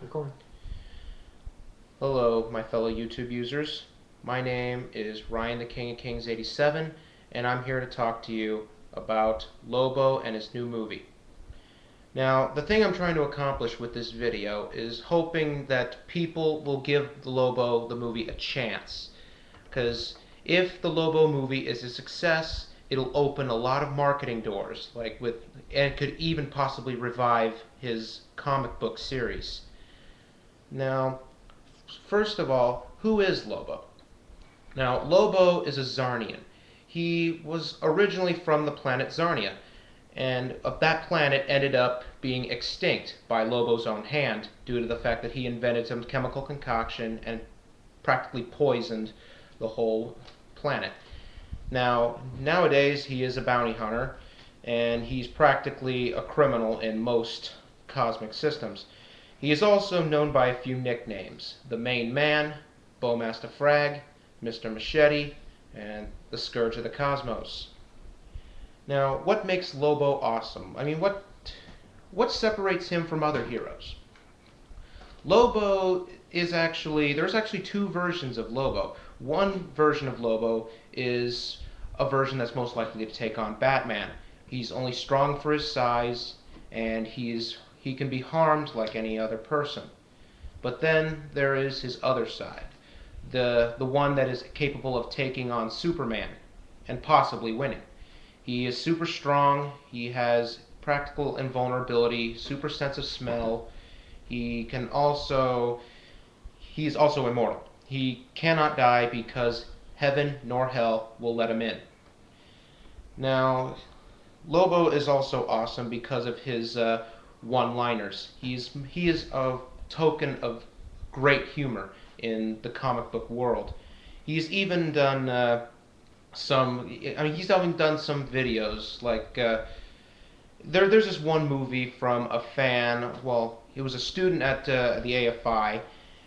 Recording. Hello, my fellow YouTube users. My name is Ryan the King of Kings 87, and I'm here to talk to you about Lobo and his new movie. Now, the thing I'm trying to accomplish with this video is hoping that people will give the Lobo the movie a chance. Because if the Lobo movie is a success, it'll open a lot of marketing doors, and could even possibly revive his comic book series. Now, first of all, who is Lobo? Now, Lobo is a Zarnian. He was originally from the planet Zarnia, and that planet ended up being extinct by Lobo's own hand due to the fact that he invented some chemical concoction and practically poisoned the whole planet. Now, nowadays he is a bounty hunter, and he's practically a criminal in most cosmic systems. He is also known by a few nicknames: the Main Man, Bowmaster Frag, Mr. Machete, and the Scourge of the Cosmos. Now, what makes Lobo awesome? I mean, what separates him from other heroes? There's actually two versions of Lobo. One version of Lobo is a version that's most likely to take on Batman. He's only strong for his size, and he can be harmed like any other person. But then there is his other side, the one that is capable of taking on Superman and possibly winning. He is super strong, he has practical invulnerability, super sense of smell. He's also immortal. He cannot die because heaven nor hell will let him in. Now, Lobo is also awesome because of his one-liners. He is a token of great humor in the comic book world. He's even done he's even done some videos there's this one movie from a fan. Well, he was a student at the AFI,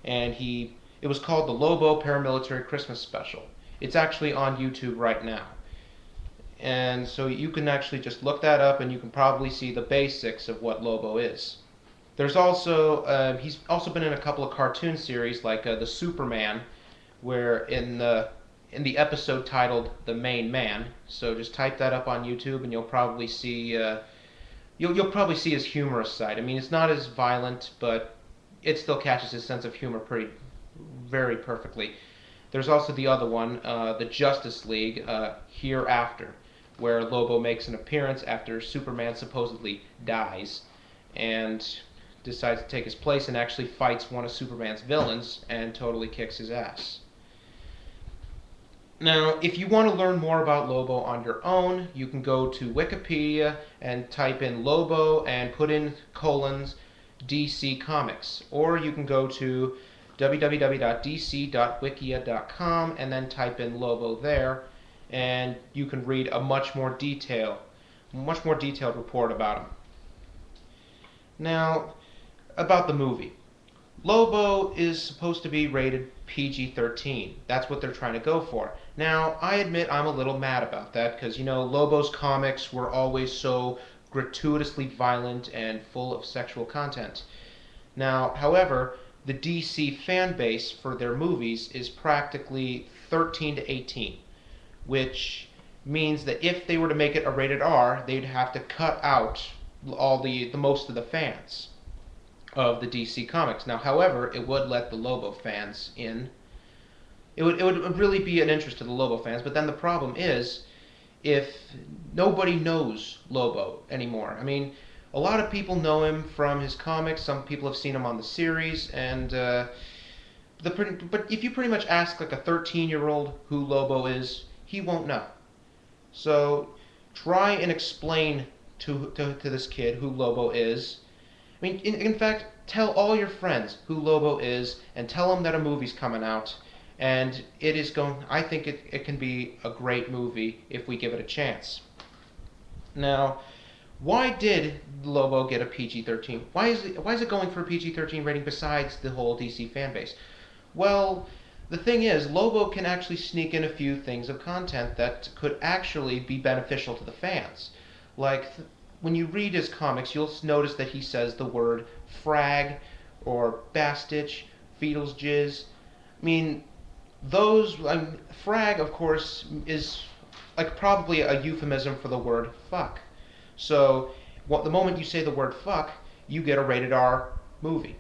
and it was called the Lobo Paramilitary Christmas Special. It's actually on YouTube right now. And so you can actually just look that up, and you can probably see the basics of what Lobo is. He's also been in a couple of cartoon series like the Superman, where in the episode titled "The Main Man." So just type that up on YouTube, and you'll probably see you'll probably see his humorous side. I mean, it's not as violent, but it still catches his sense of humor very perfectly. There's also the other one, the Justice League, Hereafter, where Lobo makes an appearance after Superman supposedly dies, and decides to take his place and actually fights one of Superman's villains and totally kicks his ass. Now, if you want to learn more about Lobo on your own, you can go to Wikipedia and type in Lobo and put in colons DC Comics, or you can go to www.dc.wikia.com and then type in Lobo there, and you can read a much more detailed report about him. Now, about the movie. Lobo is supposed to be rated PG-13. That's what they're trying to go for. Now, I admit I'm a little mad about that because, Lobo's comics were always so gratuitously violent and full of sexual content. Now, however, the DC fan base for their movies is practically 13 to 18, which means that if they were to make it a rated R, they'd have to cut out the most of the fans of the DC comics. Now, however, it would let the Lobo fans in. It would really be an interest to the Lobo fans, but then the problem is, if nobody knows Lobo anymore. I mean, a lot of people know him from his comics. Some people have seen him on the series, and but if you pretty much ask like a 13-year-old who Lobo is, he won't know. So try and explain to this kid who Lobo is. I mean, in fact, tell all your friends who Lobo is, and tell them that a movie's coming out, and I think it can be a great movie if we give it a chance. Now, why did Lobo get a PG-13? Why is it going for a PG-13 rating besides the whole DC fan base? Well, the thing is, Lobo can actually sneak in a few things of content that could actually be beneficial to the fans. Like, when you read his comics, you'll notice that he says the word frag or Bastich, Fetal's Jizz. I mean, those, frag, of course, is like probably a euphemism for the word fuck. So, the moment you say the word fuck, you get a rated R movie.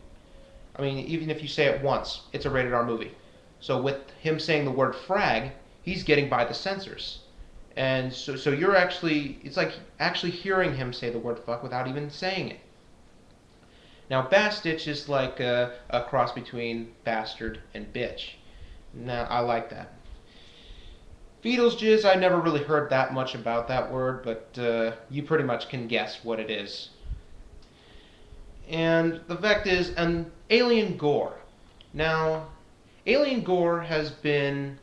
I mean, even if you say it once, it's a rated R movie. So with him saying the word frag, he's getting by the censors. And so you're actually, it's like actually hearing him say the word fuck without even saying it. Now, Bastich is like a cross between bastard and bitch. Now, I like that. Fetal's Jizz, I never really heard that much about that word, but you pretty much can guess what it is. And the fact is, an alien gore. Now, alien gore has been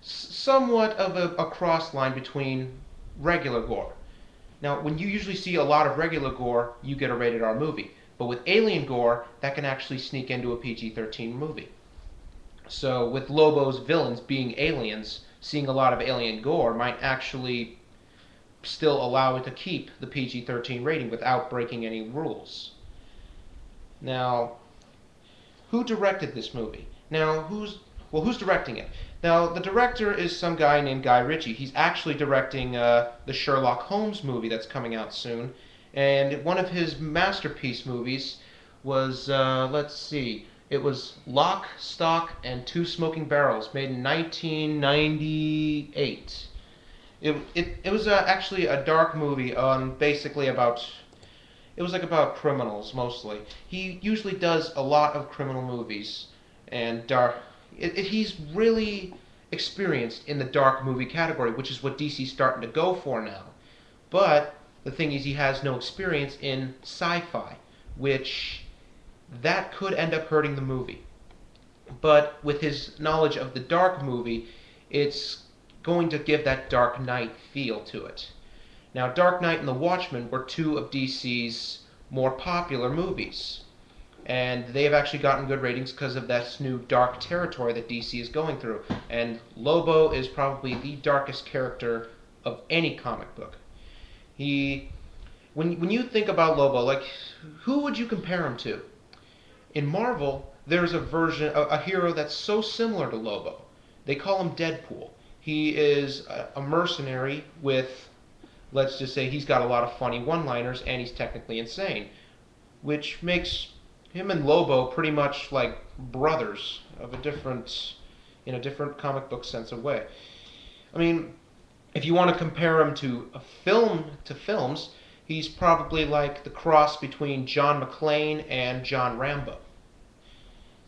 somewhat of a cross line between regular gore. Now, when you usually see a lot of regular gore, you get a rated R movie. But with alien gore, that can actually sneak into a PG-13 movie. So with Lobo's villains being aliens, seeing a lot of alien gore might actually still allow it to keep the PG-13 rating without breaking any rules. Now, who directed this movie? Now, who's directing it? Now, the director is some guy named Guy Ritchie. He's actually directing the Sherlock Holmes movie that's coming out soon. And one of his masterpiece movies was, let's see, it was Lock, Stock, and Two Smoking Barrels, made in 1998. It was actually a dark movie on basically about, it was like about criminals mostly. He usually does a lot of criminal movies, and he's really experienced in the dark movie category, which is what DC's starting to go for now. But the thing is, he has no experience in sci-fi, which that could end up hurting the movie. But with his knowledge of the dark movie, it's going to give that Dark Knight feel to it. Now, Dark Knight and The Watchmen were two of DC's more popular movies, and they have actually gotten good ratings because of this new dark territory that DC is going through. And Lobo is probably the darkest character of any comic book. When you think about Lobo, like, who would you compare him to? In Marvel, there's a hero that's so similar to Lobo. They call him Deadpool. He is a mercenary with, let's just say, he's got a lot of funny one-liners, and he's technically insane, which makes him and Lobo pretty much like brothers in a different comic book sense of way. I mean, if you want to compare him to films, he's probably like the cross between John McClane and John Rambo.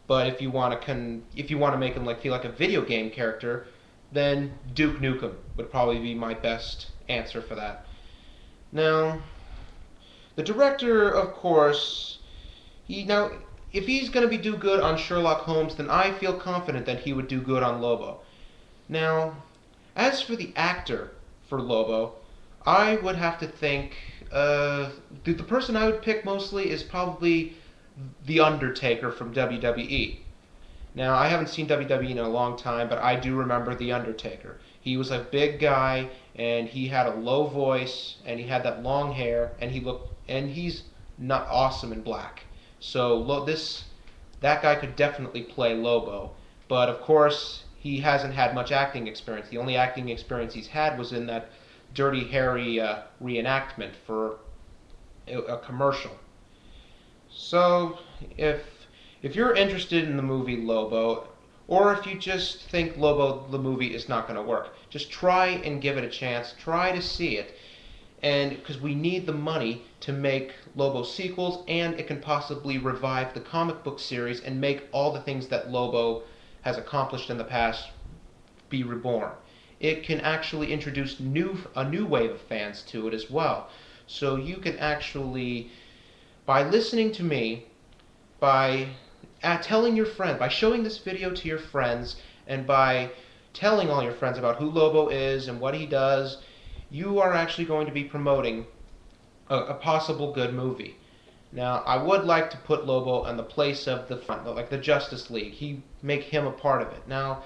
But if you want to make him feel like a video game character, then Duke Nukem would probably be my best answer for that. Now, the director, of course, if he's going to do good on Sherlock Holmes, then I feel confident that he would do good on Lobo. Now, as for the actor for Lobo, I would have to think, the person I would pick mostly is probably The Undertaker from WWE. Now, I haven't seen WWE in a long time, but I do remember The Undertaker. He was a big guy, and he had a low voice, and he had that long hair, and he's not awesome in black. So that guy could definitely play Lobo. But of course, he hasn't had much acting experience. The only acting experience he's had was in that Dirty Harry reenactment for a commercial. So if you're interested in the movie Lobo, or if you just think Lobo the movie is not going to work, just try and give it a chance. Try to see it, and because we need the money to make Lobo sequels, and it can possibly revive the comic book series and make all the things that Lobo has accomplished in the past be reborn. It can actually introduce a new wave of fans to it as well. So you can actually, by listening to me, by telling your friends, by showing this video to your friends, and by telling all your friends about who Lobo is and what he does, you are actually going to be promoting a possible good movie. Now, I would like to put Lobo in the place of the Justice League. Make him a part of it. Now,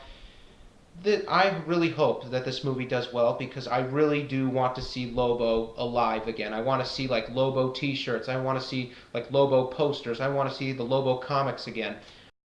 I really hope that this movie does well because I really do want to see Lobo alive again. I want to see like Lobo T-shirts. I want to see like Lobo posters. I want to see the Lobo comics again.